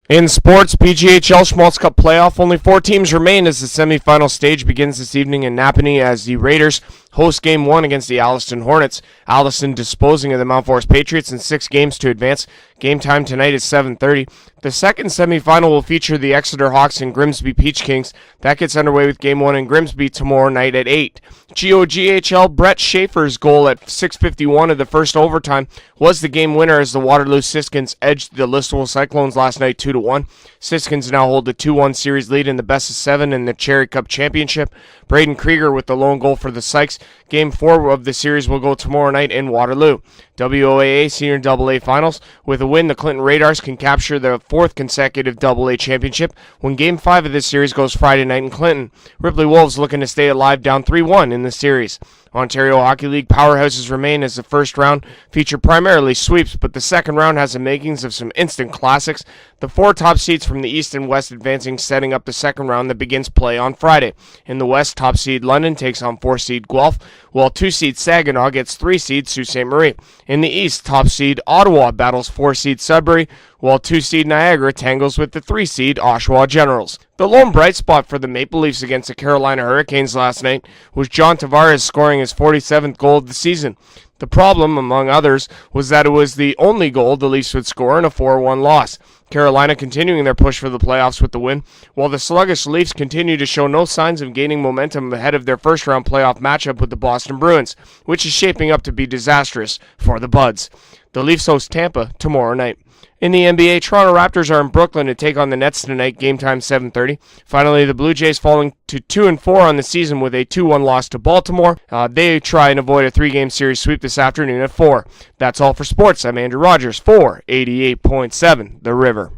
In sports, PGHL Schmaltz Cup playoff, only 4 teams remain as the semifinal stage begins this evening in Napanee as the Raiders host Game 1 against the Alliston Hornets. Alliston disposing of the Mount Forest Patriots in 6 games to advance. Game time tonight is 7:30. The second semifinal will feature the Exeter Hawks and Grimsby Peach Kings. That gets underway with Game 1 in Grimsby tomorrow night at 8. GOGHL Brett Schaefer's goal at 6:51 of the first overtime was the game winner as the Waterloo Siskins edged the Listowel Cyclones last night 2-1. Siskins now hold the 2-1 series lead in the best of 7 in the Cherry Cup Championship. Braden Krieger with the lone goal for the Sykes. Game 4 of the series will go tomorrow night in Waterloo. WOAA Senior AA Finals. With a win, the Clinton Radars can capture their 4th consecutive AA championship when Game 5 of this series goes Friday night in Clinton. Ripley Wolves looking to stay alive down 3-1 in the series. Ontario Hockey League powerhouses remain as the first round featured primarily sweeps, but the second round has the makings of some instant classics. The 4 top seeds from the East and West advancing, setting up the second round that begins play on Friday. In the West, top seed London takes on 4 seed Guelph, while 2 seed Saginaw gets 3 seed Sault Ste. Marie. In the East, top seed Ottawa battles 4 seed Sudbury, while 2 seed Niagara tangles with the 3 seed Oshawa Generals. The lone bright spot for the Maple Leafs against the Carolina Hurricanes last night was John Tavares scoring his 47th goal of the season. The problem, among others, was that it was the only goal the Leafs would score in a 4-1 loss. Carolina continuing their push for the playoffs with the win, while the sluggish Leafs continue to show no signs of gaining momentum ahead of their first-round playoff matchup with the Boston Bruins, which is shaping up to be disastrous for the Buds. The Leafs host Tampa tomorrow night. In the NBA, Toronto Raptors are in Brooklyn to take on the Nets tonight, game time 7:30. Finally, the Blue Jays falling to 2-4 on the season with a 2-1 loss to Baltimore. They try and avoid a 3-game series sweep this afternoon at 4. That's all for sports. I'm Andrew Rogers for 88.7 The River.